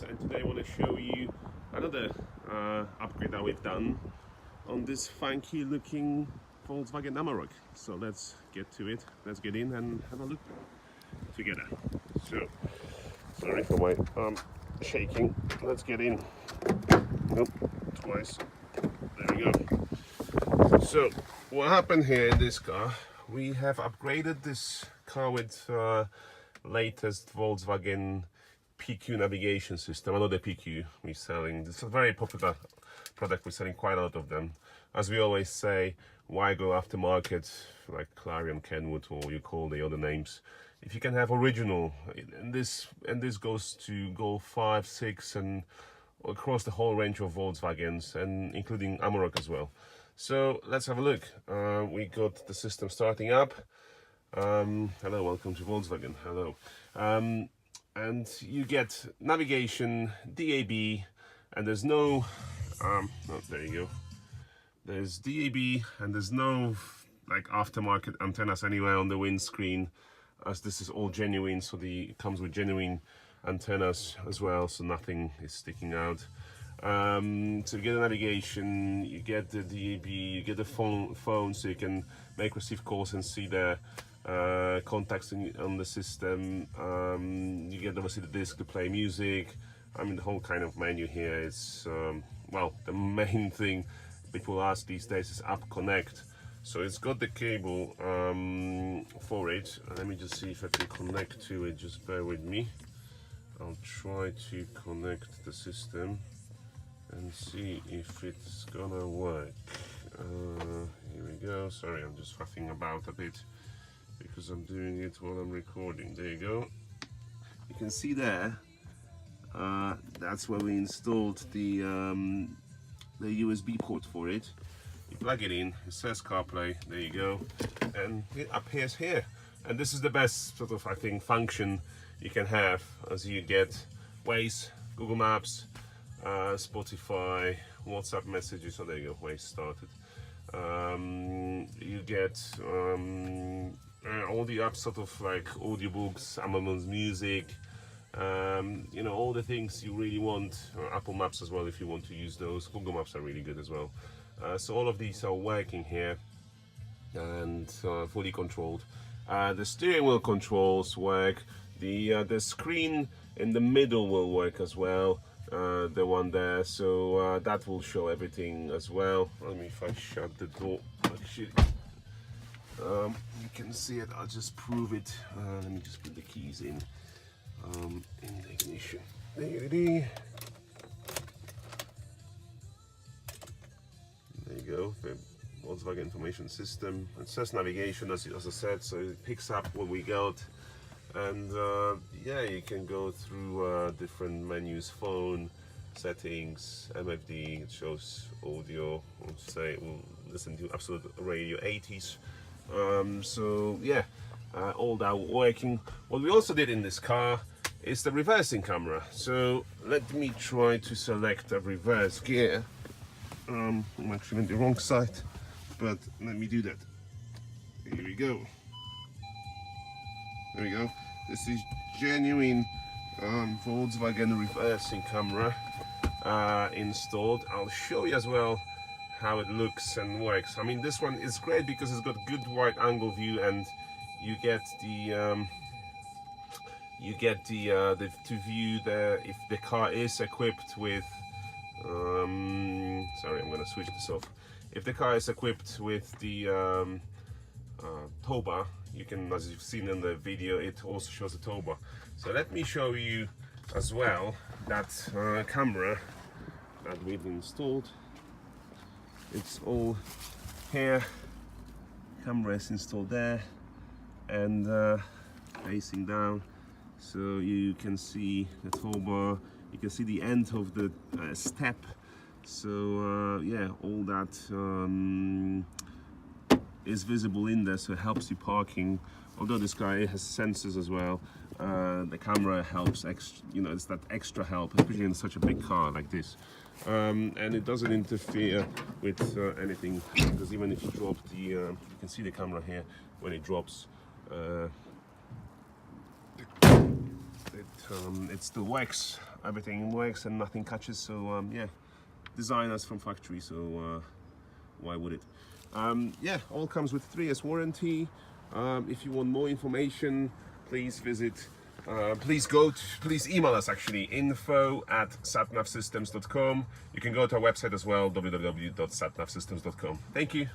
and today I want to show you another upgrade that we've done on this funky looking Volkswagen Amarok. So let's get to it, let's get in and have a look together. So, sorry for my shaking, let's get in. Nope, twice, there we go. So what happened here in this car, we have upgraded this car with latest Volkswagen PQ navigation system. Another PQ we're selling. This is a very popular product. We're selling quite a lot of them. As we always say, why go aftermarket like Clarion, Kenwood, or you call the other names, if you can have original? And this goes to Golf 5, 6, and across the whole range of Volkswagens, and including Amarok as well. So let's have a look. We got the system starting up. Hello, welcome to Volkswagen. Hello. And you get navigation, DAB, and there's no oh, there you go. There's DAB and there's no like aftermarket antennas anywhere on the windscreen, as this is all genuine. So it comes with genuine antennas as well, so nothing is sticking out. So you get the navigation, you get the DAB, you get the phone so you can make receive calls and see the contacts on the system. You get obviously the disc to play music. I mean, the whole kind of menu here is well, the main thing people ask these days is App Connect. So it's got the cable for it. Let me just see if I can connect to it, just bear with me. I'll try to connect the system and see if it's gonna work. Here we go. Sorry, I'm just faffing about a bit because I'm doing it while I'm recording. There you go. You can see there, that's where we installed the USB port for it. You plug it in, it says CarPlay, there you go, and it appears here. And this is the best sort of, I think, function you can have, as you get Waze, Google Maps, Spotify, WhatsApp messages. So there you go, Waze started. You get all the apps, sort of like audiobooks, Amazon Music, you know, all the things you really want. Apple Maps as well, if you want to use those. Google Maps are really good as well. So all of these are working here and fully controlled. The steering wheel controls work. The screen in the middle will work as well. The one there, so that will show everything as well. Let me, if I shut the door, actually, you can see it. I'll just prove it. Let me just put the keys in the ignition. There you go, the Volkswagen information system. It says navigation, as I said, so it picks up what we got. And yeah, you can go through different menus, phone, settings, MFD, it shows audio, we'll listen to Absolute Radio 80s. So yeah, all that working. What we also did in this car is the reversing camera. So let me try to select a reverse gear. I'm actually on the wrong side, but let me do that. Here we go. There we go. This is genuine Volkswagen reversing camera installed. I'll show you as well how it looks and works. I mean, this one is great because it's got good wide angle view, and you get the to view if the car is equipped with. Sorry, I'm going to switch this off. If the car is equipped with the tow bar, you can, as you've seen in the video, it also shows the tow bar. So let me show you as well that camera that we've installed. It's all here. Camera is installed there and facing down, so you can see the tow bar. You can see the end of the step. So yeah, all that is visible in there, so it helps you parking. Although this guy has sensors as well, the camera helps extra, you know, it's that extra help, especially in such a big car like this. And it doesn't interfere with anything, because even if you drop the you can see the camera here when it drops, it still works. everything works and nothing catches. So yeah, designers from factory, so why would it? Yeah, all comes with 3 years warranty. If you want more information, please visit. Please email us actually, info@satnavsystems.com. You can go to our website as well, www.satnavsystems.com. Thank you.